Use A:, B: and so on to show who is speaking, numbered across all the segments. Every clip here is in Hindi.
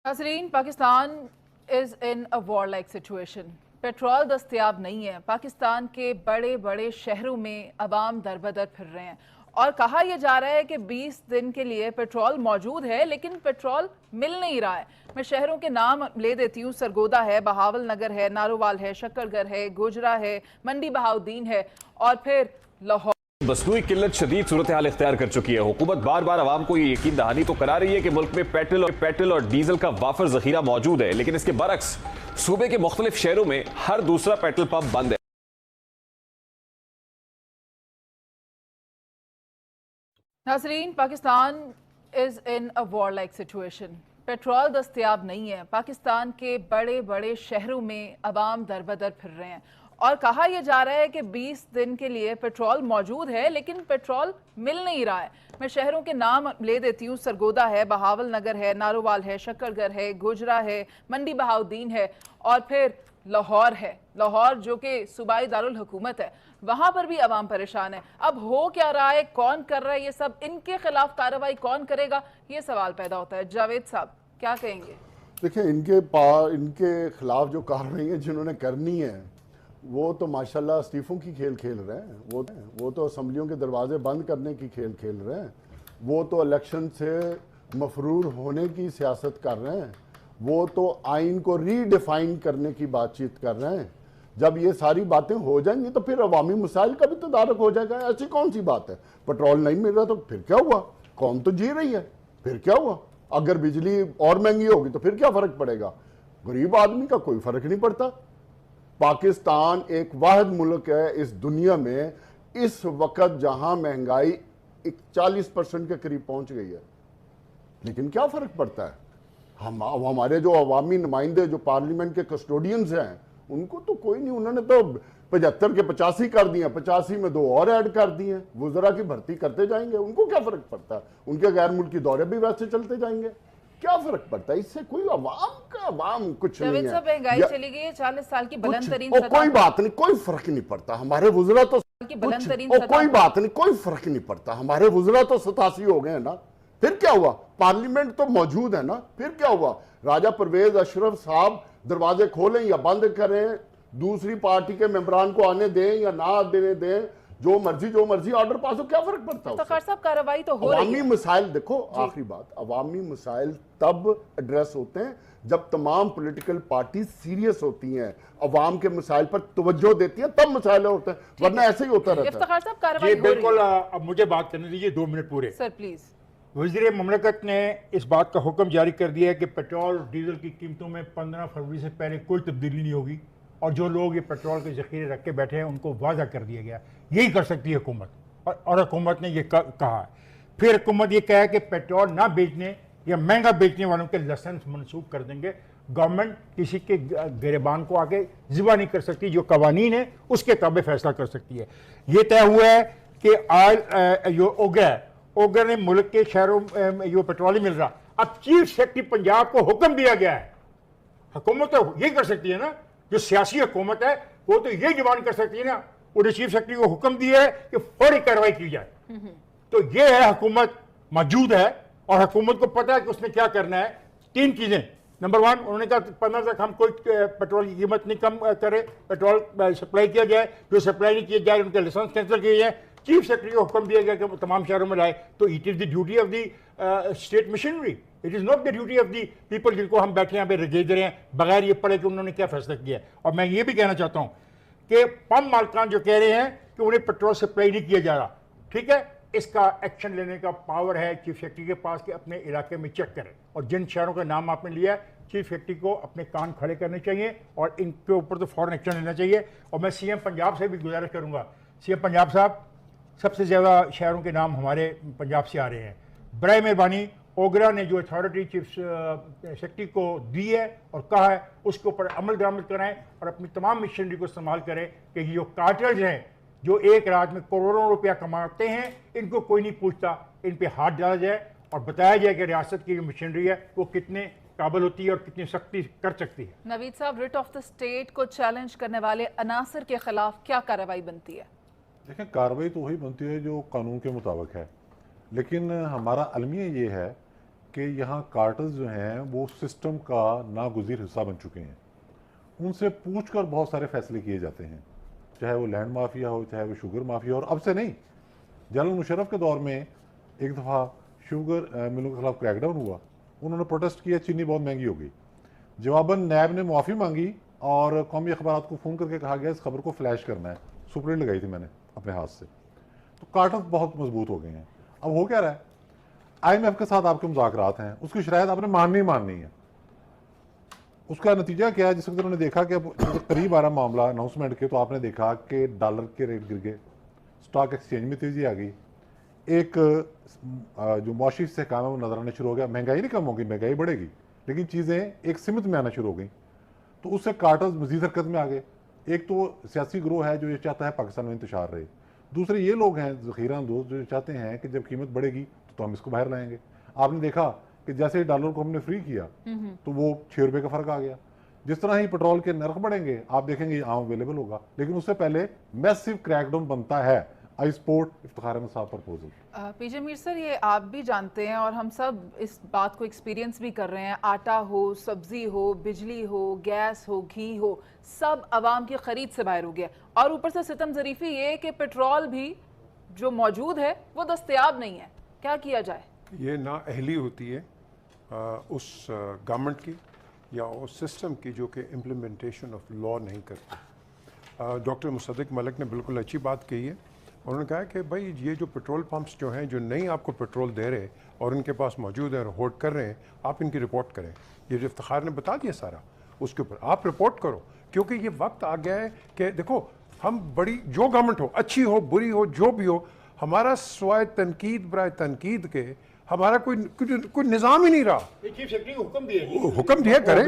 A: नाज़रीन, Pakistan is in a war like situation. Petrol दस्तयाब नहीं है। पाकिस्तान के बड़े बड़े शहरों में अवाम दरबदर फिर रहे हैं और कहा यह जा रहा है कि 20 दिन के लिए पेट्रोल मौजूद है, लेकिन पेट्रोल मिल नहीं रहा है। मैं शहरों के नाम ले देती हूँ। सरगोदा है, बहावल नगर है, नारोवाल है, शक्करगढ़ है, गोजरा है, मंडी बहाउद्दीन है और फिर लाहौर।
B: मसनूई किल्लत शदीद सूरत हाल इख्तियार कर चुकी है। हुकूमत बार बार आवाम को ये यकीन दहानी तो करा रही है कि मुल्क में पेट्रोल और डीजल का वाफर जखीरा मौजूद है, लेकिन इसके बरक्स सूबे के मुख्तलिफ शहरों में हर दूसरा पेट्रोल पंप बंद है।
A: नाज़रीन, Pakistan is in a war like situation. Petrol दस्तयाब नहीं है। पाकिस्तान के बड़े बड़े शहरों में अवाम दरबदर फिर रहे हैं और कहा यह जा रहा है कि 20 दिन के लिए पेट्रोल मौजूद है, लेकिन पेट्रोल मिल नहीं रहा है। मैं शहरों के नाम ले देती हूँ। सरगोदा है, बहावल नगर है, नारोवाल है, शक्करगढ़ है, गोजरा है, मंडी बहाउद्दीन है और फिर लाहौर है। लाहौर जो कि सूबाई दारुल हुकूमत है, वहां पर भी अवाम परेशान है। अब हो क्या रहा है, कौन कर रहा है ये सब, इनके खिलाफ कार्रवाई कौन करेगा, ये सवाल पैदा होता है। जावेद साहब क्या कहेंगे?
C: देखिए, इनके खिलाफ जो कार्रवाई है जिन्होंने करनी है वो तो माशाल्लाह इस्तीफों की खेल खेल रहे हैं। वो तो असम्बलियों के दरवाजे बंद करने की खेल खेल रहे हैं। वो तो इलेक्शन से मफरूर होने की सियासत कर रहे हैं। वो तो आइन को रीडिफाइन करने की बातचीत कर रहे हैं। जब ये सारी बातें हो जाएंगी तो फिर अवामी मसाइल का भी तदारक हो जाएगा। ऐसी कौन सी बात है? पेट्रोल नहीं मिल रहा तो फिर क्या हुआ? कौम तो जी रही है, फिर क्या हुआ? अगर बिजली और महंगी होगी तो फिर क्या फर्क पड़ेगा? गरीब आदमी का कोई फर्क नहीं पड़ता। पाकिस्तान एक वाहिद मुल्क है इस दुनिया में इस वक्त जहां महंगाई 40% के करीब पहुंच गई है, लेकिन क्या फर्क पड़ता है? हमारे जो अवामी नुमाइंदे जो पार्लियामेंट के कस्टोडियंस हैं उनको तो कोई नहीं, उन्होंने तो 75 के 85 कर दिए, 85 में 2 और ऐड कर दिए। वुज़रा की भर्ती करते जाएंगे, उनको क्या फर्क पड़ता है? उनके गैर मुल्की दौरे भी वैसे चलते जाएंगे, क्या फर्क पड़ता है? इससे कोई अवाम कुछ नहीं है।
A: महंगाई चली गई है 40 साल की बुलंद तरीन
C: कोई बात नहीं, कोई फर्क नहीं पड़ता। हमारे वुज़रा तो कोई बात नहीं, कोई फर्क नहीं पड़ता। हमारे वुज़रा तो 87 हो गए हैं ना, फिर क्या हुआ? पार्लियामेंट तो मौजूद है ना, फिर क्या हुआ? राजा परवेज अशरफ साहब दरवाजे खोलें या बंद करें, दूसरी पार्टी के मेंबरान को आने दें या ना देने दें, जो मर्जी ऑर्डर पास हो, क्या फर्क पड़ता है?
A: सब कार्रवाई तो हो रही है।
C: अवामी मसाइल देखो, आखिरी बात, अवामी मसाइल तब एड्रेस होते हैं जब तमाम पॉलिटिकल पार्टी सीरियस होती हैं, अवाम के मसाइल पर तवज्जो देती हैं, तब मसाइल होते हैं, वरना ऐसे ही होता रहता है।
A: इफ्तिखार साहब कार्रवाई हो रही है।
D: बिल्कुल, अब मुझे बात करने दीजिए 2 मिनट पूरे।
A: Sir please.
D: वज़ीर ममलकत ने इस बात का हुक्म जारी कर दिया है कि पेट्रोल डीजल की कीमतों में 15 फरवरी से पहले कोई तब्दीली नहीं होगी और जो लोग ये पेट्रोल के ज़ख़ीरे रख के बैठे हैं उनको वादा कर दिया गया। यही कर सकती है हुकूमत, और हुकूमत ने ये कहा है। फिर हुकूमत ये कहा है कि पेट्रोल ना बेचने या महंगा बेचने वालों के लाइसेंस मनसूख कर देंगे। गवर्नमेंट किसी के गिरबान को आगे ज़िबा नहीं कर सकती, जो कवानीन है उसके ताबे फैसला कर सकती है। ये तय हुआ है कि ऑयल जो ओगर ने मुल्क के शहरों में जो पेट्रोल ही मिल रहा, अब चीफ सेक्रेटरी पंजाब को हुक्म दिया गया है। हुकूमत तो यही कर सकती है ना, जो सियासी हुकूमत है वो तो यही डिमांड कर सकती है ना। उन्हें चीफ सेक्रेटरी को हुक्म दिया है कि फौरी कार्रवाई की जाए। तो ये है, हुकूमत मौजूद है और हुकूमत को पता है कि उसने क्या करना है। 3 चीजें। नंबर 1, उन्होंने कहा 15 तक हम कोई पेट्रोल की कीमत नहीं कम करें, पेट्रोल सप्लाई किया जाए, जो सप्लाई नहीं किया जाए उनके लाइसेंस कैंसिल किए जाए। चीफ सेक्रेटरी को हुक्म दिया गया कि तमाम शहरों में लाए। तो it is the duty of the state machinery, it is not the duty of the people जिनको हम बैठे यहाँ पे रगेज रहे हैं बगैर ये पढ़े कि उन्होंने क्या फैसला किया। और मैं ये भी कहना चाहता हूँ कि पंप मालिकान जो कह रहे हैं कि उन्हें पेट्रोल सप्लाई नहीं किया जा रहा, ठीक है, इसका एक्शन लेने का पावर है चीफ सेक्रेटरी के पास कि अपने इलाके में चेक करें। और जिन शहरों का नाम आपने लिया है, चीफ सेक्रेटरी को अपने कान खड़े करने चाहिए और इनके ऊपर तो फौरन एक्शन लेना चाहिए। और मैं सीएम पंजाब से भी गुजारिश करूंगा, सीएम पंजाब साहब, सबसे ज़्यादा शहरों के नाम हमारे पंजाब से आ रहे हैं। बराए मेहरबानी ओगरा ने जो अथॉरिटी चीफ सेक्रेटरी को दी है और कहा है उसके ऊपर अमल दरामद कराएं और अपनी तमाम मशीनरी को इस्तेमाल करें कि जो कार्टर्स हैं जो एक रात में करोड़ों रुपया कमाते हैं, इनको कोई नहीं पूछता, इन पे हाथ डाला जाए और बताया जाए कि रियासत की जो मशीनरी है वो कितने काबिल होती है और कितनी सख्ती कर सकती है।
A: नवीद साहब, रिट ऑफ द स्टेट को चैलेंज करने वाले अनासर के खिलाफ क्या कार्रवाई बनती है?
E: देखें, कार्रवाई तो वही बनती है जो कानून के मुताबिक है, लेकिन हमारा अलमिया ये है कि यहाँ कार्टर्स जो हैं वो सिस्टम का नागुज़ीर हिस्सा बन चुके हैं। उनसे पूछकर बहुत सारे फैसले किए जाते हैं, चाहे वो लैंड माफिया हो, चाहे वो शुगर माफिया हो। और अब से नहीं, जनरल मुशर्रफ के दौर में एक दफ़ा शुगर मिलों के खिलाफ क्रैकडाउन हुआ, उन्होंने प्रोटेस्ट किया, चीनी बहुत महंगी हो गई। जवाबन नैब ने मुआफ़ी मांगी और कौमी अखबार को फ़ोन करके कहा गया इस खबर को फ्लैश करना है। सुप्रीट लगाई थी मैंने अपने हाथ से। तो कार्टर्स बहुत मजबूत हो गए हैं। अब हो क्या रहा है, IMF के साथ आपके मुज़ाकरात हैं, उसकी शरायत आपने माननी है। उसका नतीजा क्या है, जिस वक्त उन्होंने देखा कि अब करीब आ रहा मामला अनाउंसमेंट के, तो आपने देखा कि डॉलर के रेट गिर गए, स्टॉक एक्सचेंज में तेजी आ गई, एक जो मुआशी इस्तेहकाम है वो नजर आना शुरू हो गया। महंगाई नहीं कम होगी, महंगाई बढ़ेगी, लेकिन चीज़ें एक सिमत में आना शुरू हो गई। तो उससे कार्टर्स मजीद हरकत में आ गए। एक तो सियासी ग्रोह है जो ये चाहता है पाकिस्तान में इंतशार रहे, दूसरे ये लोग हैं ज़ख़ीरा अंदोज़ जो चाहते हैं कि जब कीमत बढ़ेगी तो हम इसको बाहर लाएंगे। आपने देखा कि जैसे डॉलर को हमने फ्री किया तो वो 6 रुपये का फ़र्क आ गया। जिस तरह ही पेट्रोल के नर्ख बढ़ेंगे आप देखेंगे आम अवेलेबल होगा, लेकिन उससे पहले मैसिव क्रैकडाउन बनता है। आई सपोर्ट इफ्तिखार अहमद साहब प्रपोजल।
A: पीजे मीर सर, ये आप भी जानते हैं और हम सब इस बात को एक्सपीरियंस भी कर रहे हैं, आटा हो, सब्जी हो, बिजली हो, गैस हो, घी हो, सब आवाम की खरीद से बाहर हो गया। और ऊपर से सितम ज़रीफ़ी ये कि पेट्रोल भी जो मौजूद है वो दस्तयाब नहीं है। क्या किया जाए?
F: ये नाअहली होती है उस गवर्नमेंट की या उस सिस्टम की जो कि इम्प्लीमेंटेशन ऑफ लॉ नहीं करती। डॉक्टर मुसद्दिक मलिक ने बिल्कुल अच्छी बात कही है। उन्होंने कहा कि भाई ये जो पेट्रोल पंप्स जो हैं जो नहीं आपको पेट्रोल दे रहे और उनके पास मौजूद है और होल्ड कर रहे हैं, आप इनकी रिपोर्ट करें। ये जो इफ्तिखार ने बता दिया सारा, उसके ऊपर आप रिपोर्ट करो, क्योंकि ये वक्त आ गया है कि देखो हम बड़ी जो गवर्नमेंट हो, अच्छी हो बुरी हो जो भी हो, हमारा स्वाय तनकीद बराए तनकीद के हमारा कोई निज़ाम ही नहीं रहा।
D: चीफ सेक्रेटरी को हुक्म दिया,
F: हुक्म दिया करे,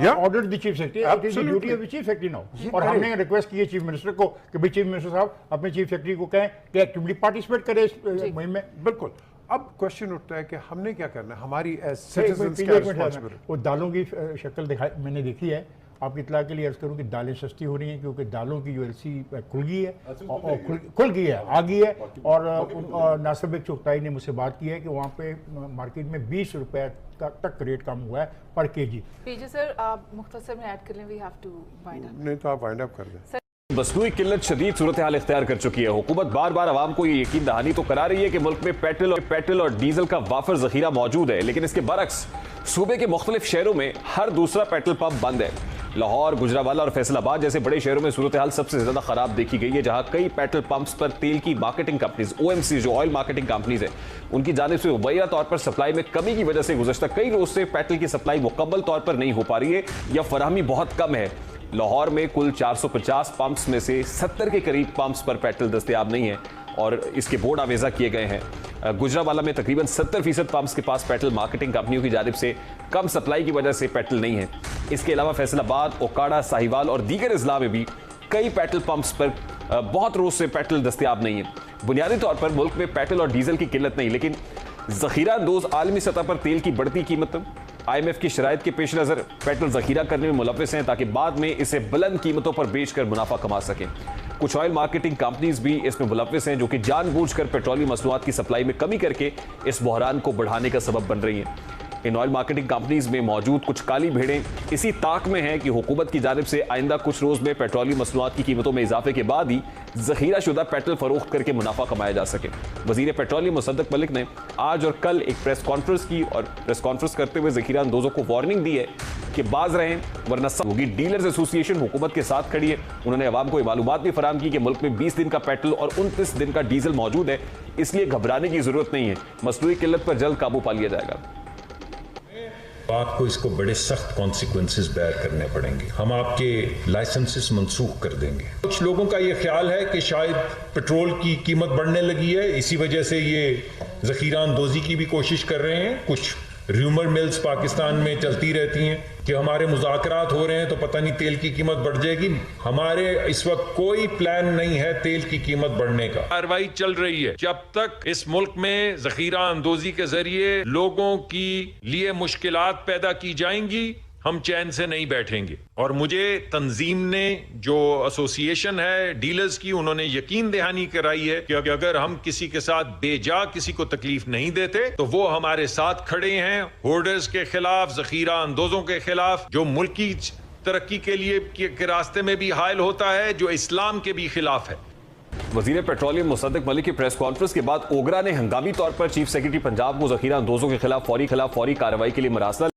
D: order the chief secretary, it is the duty of the chief secretary now. और हमने रिक्वेस्ट की है चीफ मिनिस्टर को कि भाई चीफ मिनिस्टर साहब अपने चीफ सेक्रेटरी को कहें कि एक्टिवली पार्टिसिपेट करे इस मुहिम में।
F: बिल्कुल। अब क्वेश्चन उठता है कि हमने क्या करना है, हमारी एज सिटीजंस क्या रिस्पांसिबिलिटी।
D: वो दालों की शक्ल मैंने देखी है, आपकी इत्तला के लिए अर्ज करूँ कि दालें सस्ती हो रही हैं क्योंकि दालों की जो एलसी खुल गई है और खुल गई है, आ गई है। और नासिर बेग चुगताई ने मुझसे बात की है कि वहाँ पे मार्केट में 20 रुपए तक रेट कम हुआ है पर केजी।
A: पीजे सर, आप मुख्तसर में ऐड कर लें, we have to wind up.
F: नहीं तो आप वाइंड अप कर दें।
B: मसनूई किल्लत शदीद सूरत हाल इख्तियार कर चुकी है। हुकूमत बार बार आवाम को ये यकीन दहानी तो करा रही है कि मुल्क में पेट्रोल और डीजल का वाफर जखीरा मौजूद है, लेकिन इसके बरक्स सूबे के मुख्तलिफ शहरों में हर दूसरा पेट्रोल पंप बंद है। लाहौर, गुजरावाला और फैसलाबाद जैसे बड़े शहरों में सूरत हाल सबसे ज्यादा खराब देखी गई है, जहां कई पेट्रोल पंप्स पर तेल की मार्केटिंग कंपनीज OMC जो ऑयल मार्केटिंग कंपनीज है उनकी जानिब से मुबैना तौर पर सप्लाई में कमी की वजह से गुज़श्ता कई रोज से पेट्रोल की सप्लाई मुकम्मल तौर पर नहीं हो पा रही है या फराहमी बहुत कम है। लाहौर में कुल 450 पंप्स में से 70 के करीब पंप्स पर पेट्रोल दस्तयाब नहीं है और इसके बोर्ड आवेजा किए गए हैं। गुजरावाला में तकरीबन 70% पंप्स के पास पेट्रोल मार्केटिंग कंपनियों की जानिब से कम सप्लाई की वजह से पेट्रोल नहीं है। इसके अलावा फैसलाबाद, ओकाड़ा, साहिवाल और दीगर अजला में भी कई पेट्रोल पंप्स पर बहुत रोज से पेट्रोल दस्तयाब नहीं है। बुनियादी तौर पर मुल्क में पेट्रोल और डीजल की किल्लत नहीं, लेकिन जखीरा अंदोज आलमी सतह पर तेल की बढ़ती कीमत IMF की शराइत के पेश नज़र पेट्रोल जखीरा करने में मुलव्विस हैं ताकि बाद में इसे बुलंद कीमतों पर बेचकर मुनाफा कमा सकें। कुछ ऑयल मार्केटिंग कंपनीज भी इसमें मुलव्विस हैं जो कि जानबूझकर पेट्रोलियम मसनूआत की सप्लाई में कमी करके इस बहरान को बढ़ाने का सबब बन रही हैं। इन ऑयल मार्केटिंग कंपनीज में मौजूद कुछ काली भेड़ें इसी ताक में हैं कि हुकूमत की जानिब से आइंदा कुछ रोज में पेट्रोलियम मसनूआत की कीमतों में इजाफे के बाद ही जखीरा शुदा पेट्रोल फरोख्त करके मुनाफा कमाया जा सके। वजीर पेट्रोलियम मुसद्दिक मलिक ने आज और कल एक प्रेस कॉन्फ्रेंस की और प्रेस कॉन्फ्रेंस करते हुए जखीरा अंदोजों को वार्निंग दी है कि बाज रहें वरना सब होगी। डीलर्स एसोसिएशन हुकूमत के साथ खड़ी है। उन्होंने अवाम को मालूमात भी फराहम की कि मुल्क में 20 दिन का पेट्रोल और 29 दिन का डीजल मौजूद है, इसलिए घबराने की जरूरत नहीं है। मसनूई किल्लत पर जल्द काबू पा लिया जाएगा।
G: आपको इसको बड़े सख्त कॉन्सिक्वेंसेस बेयर करने पड़ेंगे। हम आपके लाइसेंसेस मनसूख कर देंगे। कुछ लोगों का ये ख्याल है कि शायद पेट्रोल की कीमत बढ़ने लगी है, इसी वजह से ये जखीरा अंदोजी की भी कोशिश कर रहे हैं। कुछ र्यूमर मिल्स पाकिस्तान में चलती रहती हैं कि हमारे मुज़ाकरात हो रहे हैं तो पता नहीं तेल की कीमत बढ़ जाएगी। हमारे इस वक्त कोई प्लान नहीं है तेल की कीमत बढ़ने का। कार्रवाई चल रही है जब तक इस मुल्क में जखीरा अंदोजी के जरिए लोगों की लिए मुश्किलात पैदा की जाएंगी, हम चैन से नहीं बैठेंगे। और मुझे तंजीम ने, जो एसोसिएशन है डीलर्स की, उन्होंने यकीन दहानी कराई है कि अगर हम किसी के साथ बेजा किसी को तकलीफ नहीं देते तो वो हमारे साथ खड़े हैं, होर्डर्स के खिलाफ, जखीरा अंदोजों के खिलाफ, जो मुल्क की तरक्की के लिए के रास्ते में भी हायल होता है, जो इस्लाम के भी खिलाफ है।
B: वजीर पेट्रोलियम मुसद्दिक मलिक की प्रेस कॉन्फ्रेंस के बाद ओगरा ने हंगामी तौर पर चीफ सेक्रेटरी पंजाब को जखीरा अंदोजों के खिलाफ फौरी कार्रवाई के लिए मरासला